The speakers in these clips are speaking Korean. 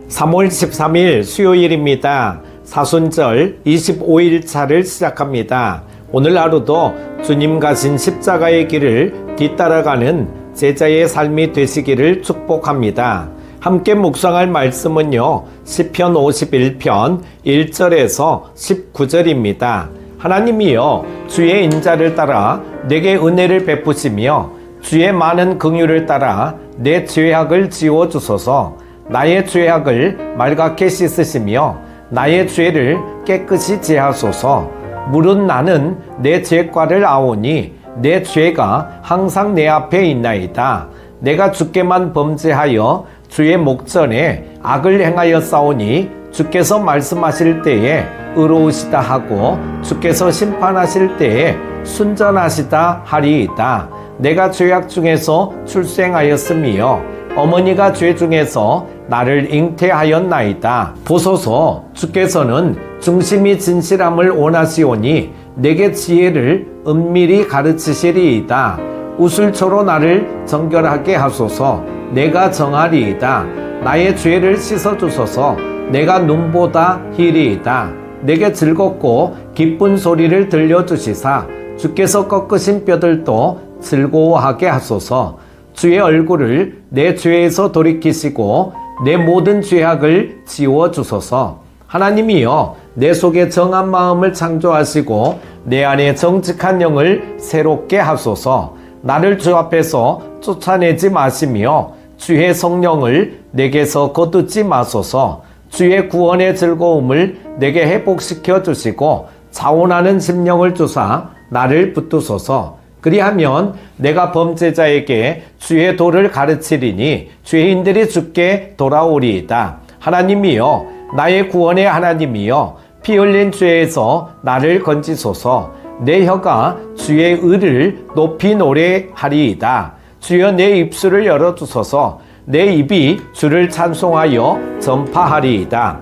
3월 13일 수요일입니다. 사순절 25일 차를 시작합니다. 오늘 하루도 주님 가신 십자가의 길을 뒤따라가는 제자의 삶이 되시기를 축복합니다. 함께 묵상할 말씀은요, 시편 51편 1절에서 19절입니다. 하나님이여 주의 인자를 따라 내게 은혜를 베푸시며 주의 많은 긍휼을 따라 내 죄악을 지워 주소서. 나의 죄악을 말갛게 씻으시며 나의 죄를 깨끗이 제하소서. 물은 나는 내 죄과를 아오니 내 죄가 항상 내 앞에 있나이다. 내가 주께만 범죄하여 주의 목전에 악을 행하여 싸우니 주께서 말씀하실 때에 의로우시다 하고 주께서 심판하실 때에 순전하시다 하리이다. 내가 죄악 중에서 출생하였으며 어머니가 죄 중에서 나를 잉태하였나이다. 보소서, 주께서는 중심이 진실함을 원하시오니 내게 지혜를 은밀히 가르치시리이다. 우슬초로 나를 정결하게 하소서. 내가 정하리이다. 나의 죄를 씻어주소서. 내가 눈보다 희리이다. 내게 즐겁고 기쁜 소리를 들려주시사 주께서 꺾으신 뼈들도 즐거워하게 하소서. 주의 얼굴을 내 죄에서 돌이키시고 내 모든 죄악을 지워주소서. 하나님이여 내 속에 정한 마음을 창조하시고 내 안에 정직한 영을 새롭게 하소서. 나를 주 앞에서 쫓아내지 마시며 주의 성령을 내게서 거두지 마소서. 주의 구원의 즐거움을 내게 회복시켜 주시고 자원하는 심령을 주사 나를 붙드소서. 그리하면 내가 범죄자에게 주의 도를 가르치리니 죄인들이 주께 돌아오리이다. 하나님이여 나의 구원의 하나님이여 피 흘린 죄에서 나를 건지소서. 내 혀가 주의 의를 높이 노래하리이다. 주여 내 입술을 열어주소서. 내 입이 주를 찬송하여 전파하리이다.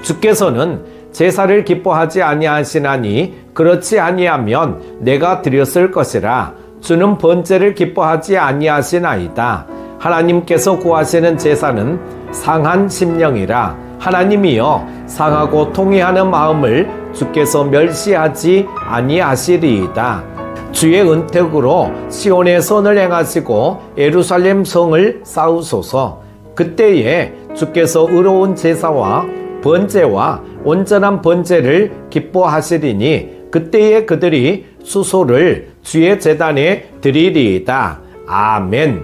주께서는 제사를 기뻐하지 아니하시나니 그렇지 아니하면 내가 드렸을 것이라. 주는 번제를 기뻐하지 아니하시나이다. 하나님께서 구하시는 제사는 상한 심령이라. 하나님이여 상하고 통회하는 마음을 주께서 멸시하지 아니하시리이다. 주의 은택으로 시온의 선을 행하시고 예루살렘 성을 쌓으소서. 그때에 주께서 의로운 제사와 번제와 온전한 번제를 기뻐하시리니 그때에 그들이 수소를 주의 제단에 드리리이다. 아멘.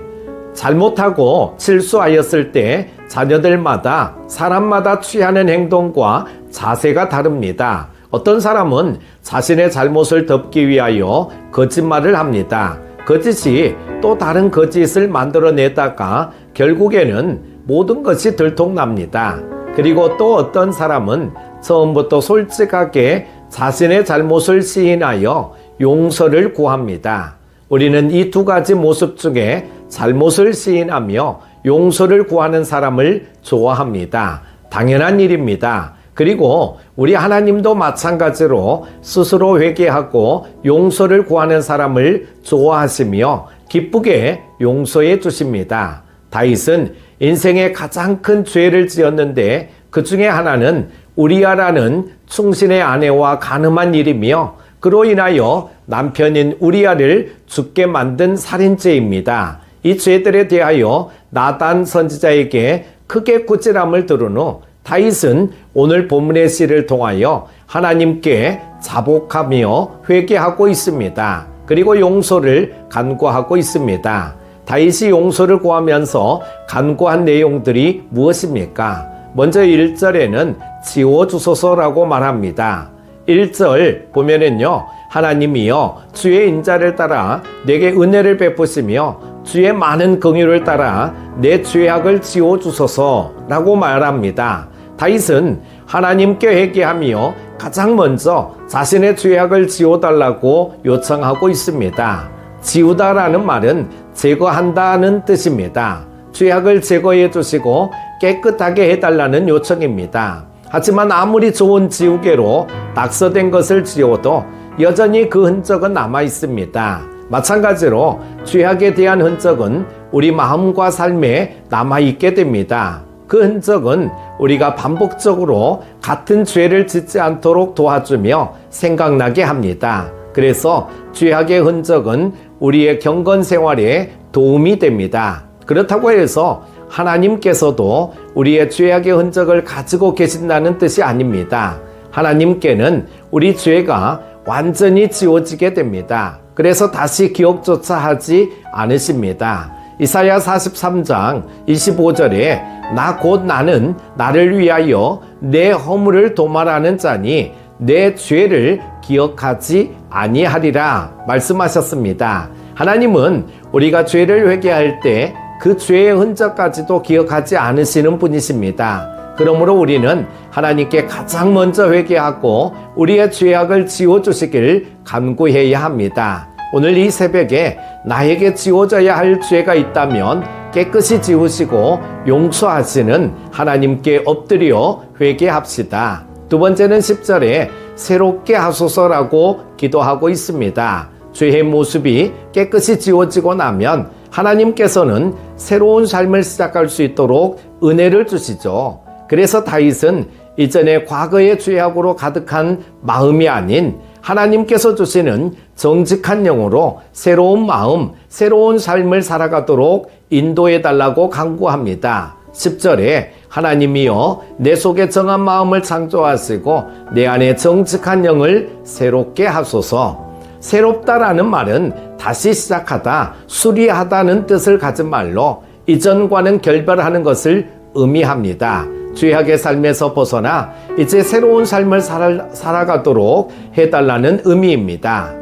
잘못하고 실수하였을 때 자녀들마다 사람마다 취하는 행동과 자세가 다릅니다. 어떤 사람은 자신의 잘못을 덮기 위하여 거짓말을 합니다. 거짓이 또 다른 거짓을 만들어내다가 결국에는 모든 것이 들통납니다. 그리고 또 어떤 사람은 처음부터 솔직하게 자신의 잘못을 시인하여 용서를 구합니다. 우리는 이 두 가지 모습 중에 잘못을 시인하며 용서를 구하는 사람을 좋아합니다. 당연한 일입니다. 그리고 우리 하나님도 마찬가지로 스스로 회개하고 용서를 구하는 사람을 좋아하시며 기쁘게 용서해 주십니다. 다윗은 인생의 가장 큰 죄를 지었는데 그 중에 하나는 우리아라는 충신의 아내와 간음한 일이며 그로 인하여 남편인 우리아를 죽게 만든 살인죄입니다. 이 죄들에 대하여 나단 선지자에게 크게 꾸지람을 들은 후 다윗은 오늘 본문의 시를 통하여 하나님께 자복하며 회개하고 있습니다. 그리고 용서를 간구하고 있습니다. 다윗이 용서를 구하면서 간구한 내용들이 무엇입니까? 먼저 1절에는 지워주소서라고 말합니다. 1절 보면은요, 하나님이여 주의 인자를 따라 내게 은혜를 베푸시며 주의 많은 긍휼을 따라 내 죄악을 지워주소서라고 말합니다. 다윗은 하나님께 회개하며 가장 먼저 자신의 죄악을 지워달라고 요청하고 있습니다. 지우다라는 말은 제거한다는 뜻입니다. 죄악을 제거해 주시고 깨끗하게 해달라는 요청입니다. 하지만 아무리 좋은 지우개로 낙서된 것을 지워도 여전히 그 흔적은 남아 있습니다. 마찬가지로 죄악에 대한 흔적은 우리 마음과 삶에 남아있게 됩니다. 그 흔적은 우리가 반복적으로 같은 죄를 짓지 않도록 도와주며 생각나게 합니다. 그래서 죄악의 흔적은 우리의 경건 생활에 도움이 됩니다. 그렇다고 해서 하나님께서도 우리의 죄악의 흔적을 가지고 계신다는 뜻이 아닙니다. 하나님께는 우리 죄가 완전히 지워지게 됩니다. 그래서 다시 기억조차 하지 않으십니다. 이사야 43장 25절에 나 곧 나는 나를 위하여 내 허물을 도말하는 자니 내 죄를 기억하지 아니하리라 말씀하셨습니다. 하나님은 우리가 죄를 회개할 때 그 죄의 흔적까지도 기억하지 않으시는 분이십니다. 그러므로 우리는 하나님께 가장 먼저 회개하고 우리의 죄악을 지워주시길 간구해야 합니다. 오늘 이 새벽에 나에게 지워져야 할 죄가 있다면 깨끗이 지우시고 용서하시는 하나님께 엎드려 회개합시다. 두 번째는 10절에 새롭게 하소서라고 기도하고 있습니다. 죄의 모습이 깨끗이 지워지고 나면 하나님께서는 새로운 삶을 시작할 수 있도록 은혜를 주시죠. 그래서 다윗은 이전에 과거의 죄악으로 가득한 마음이 아닌 하나님께서 주시는 정직한 영으로 새로운 마음, 새로운 삶을 살아가도록 인도해 달라고 간구합니다. 10절에 하나님이여 내 속에 정한 마음을 창조하시고 내 안에 정직한 영을 새롭게 하소서. 새롭다라는 말은 다시 시작하다, 수리하다는 뜻을 가진 말로 이전과는 결별하는 것을 의미합니다. 죄악의 삶에서 벗어나 이제 새로운 삶을 살아가도록 해달라는 의미입니다.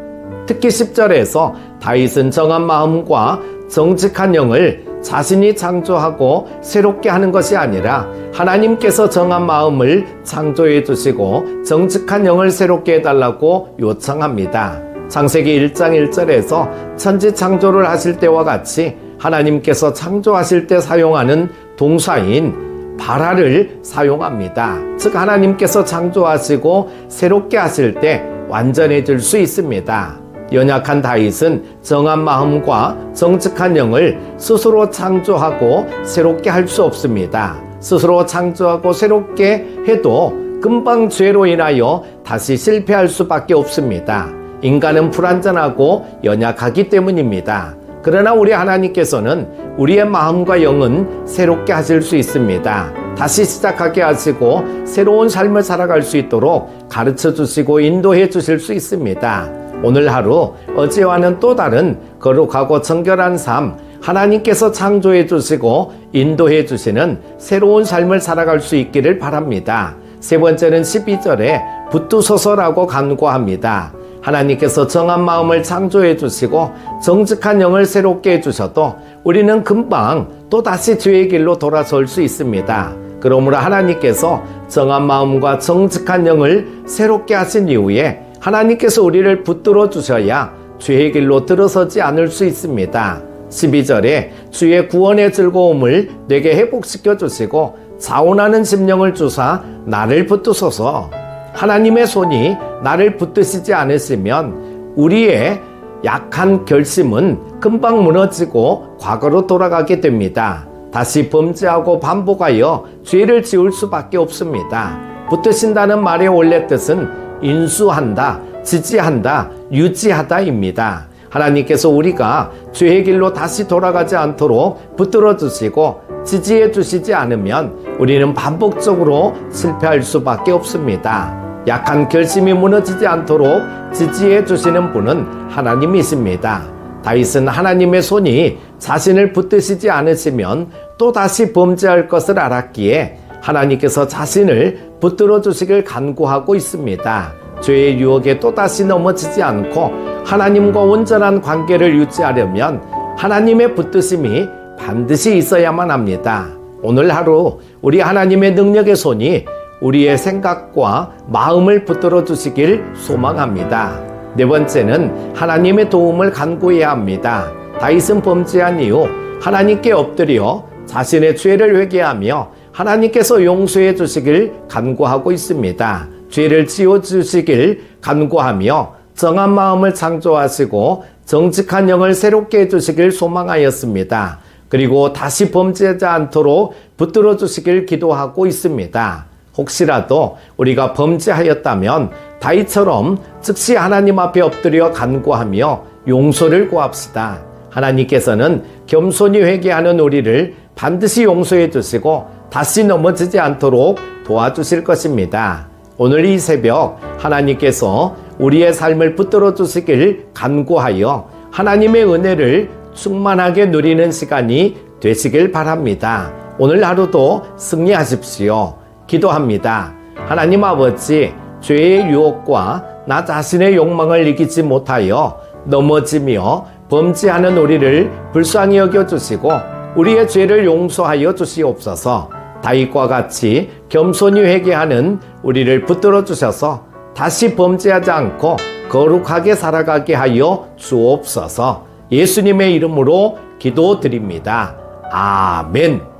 특히 10절에서 다윗은 정한 마음과 정직한 영을 자신이 창조하고 새롭게 하는 것이 아니라 하나님께서 정한 마음을 창조해 주시고 정직한 영을 새롭게 해달라고 요청합니다. 창세기 1장 1절에서 천지 창조를 하실 때와 같이 하나님께서 창조하실 때 사용하는 동사인 바라를 사용합니다. 즉 하나님께서 창조하시고 새롭게 하실 때 완전해질 수 있습니다. 연약한 다윗은 정한 마음과 정직한 영을 스스로 창조하고 새롭게 할 수 없습니다. 스스로 창조하고 새롭게 해도 금방 죄로 인하여 다시 실패할 수밖에 없습니다. 인간은 불완전하고 연약하기 때문입니다. 그러나 우리 하나님께서는 우리의 마음과 영은 새롭게 하실 수 있습니다. 다시 시작하게 하시고 새로운 삶을 살아갈 수 있도록 가르쳐 주시고 인도해 주실 수 있습니다. 오늘 하루 어제와는 또 다른 거룩하고 정결한 삶, 하나님께서 창조해 주시고 인도해 주시는 새로운 삶을 살아갈 수 있기를 바랍니다. 세 번째는 12절에 붙드소서라고 간구합니다. 하나님께서 정한 마음을 창조해 주시고 정직한 영을 새롭게 해주셔도 우리는 금방 또다시 죄의 길로 돌아설 수 있습니다. 그러므로 하나님께서 정한 마음과 정직한 영을 새롭게 하신 이후에 하나님께서 우리를 붙들어 주셔야 죄의 길로 들어서지 않을 수 있습니다. 12절에 주의 구원의 즐거움을 내게 회복시켜 주시고 자원하는 심령을 주사 나를 붙드소서. 하나님의 손이 나를 붙드시지 않으시면 우리의 약한 결심은 금방 무너지고 과거로 돌아가게 됩니다. 다시 범죄하고 반복하여 죄를 지을 수밖에 없습니다. 붙드신다는 말의 원래 뜻은 인수한다, 지지한다, 유지하다입니다. 하나님께서 우리가 죄의 길로 다시 돌아가지 않도록 붙들어 주시고 지지해 주시지 않으면 우리는 반복적으로 실패할 수밖에 없습니다. 약한 결심이 무너지지 않도록 지지해 주시는 분은 하나님이십니다. 다윗은 하나님의 손이 자신을 붙드시지 않으시면 또다시 범죄할 것을 알았기에 하나님께서 자신을 붙들어 주시길 간구하고 있습니다. 죄의 유혹에 또다시 넘어지지 않고 하나님과 온전한 관계를 유지하려면 하나님의 붙드심이 반드시 있어야만 합니다. 오늘 하루 우리 하나님의 능력의 손이 우리의 생각과 마음을 붙들어 주시길 소망합니다. 네 번째는 하나님의 도움을 간구해야 합니다. 다윗은 범죄한 이후 하나님께 엎드려 자신의 죄를 회개하며 하나님께서 용서해 주시길 간구하고 있습니다. 죄를 지워 주시길 간구하며 정한 마음을 창조하시고 정직한 영을 새롭게 해주시길 소망하였습니다. 그리고 다시 범죄하지 않도록 붙들어 주시길 기도하고 있습니다. 혹시라도 우리가 범죄하였다면 다윗처럼 즉시 하나님 앞에 엎드려 간구하며 용서를 구합시다. 하나님께서는 겸손히 회개하는 우리를 반드시 용서해 주시고 다시 넘어지지 않도록 도와주실 것입니다. 오늘 이 새벽 하나님께서 우리의 삶을 붙들어 주시길 간구하여 하나님의 은혜를 충만하게 누리는 시간이 되시길 바랍니다. 오늘 하루도 승리하십시오. 기도합니다. 하나님 아버지, 죄의 유혹과 나 자신의 욕망을 이기지 못하여 넘어지며 범죄하는 우리를 불쌍히 여겨주시고 우리의 죄를 용서하여 주시옵소서. 다윗과 같이 겸손히 회개하는 우리를 붙들어 주셔서 다시 범죄하지 않고 거룩하게 살아가게 하여 주옵소서. 예수님의 이름으로 기도드립니다. 아멘.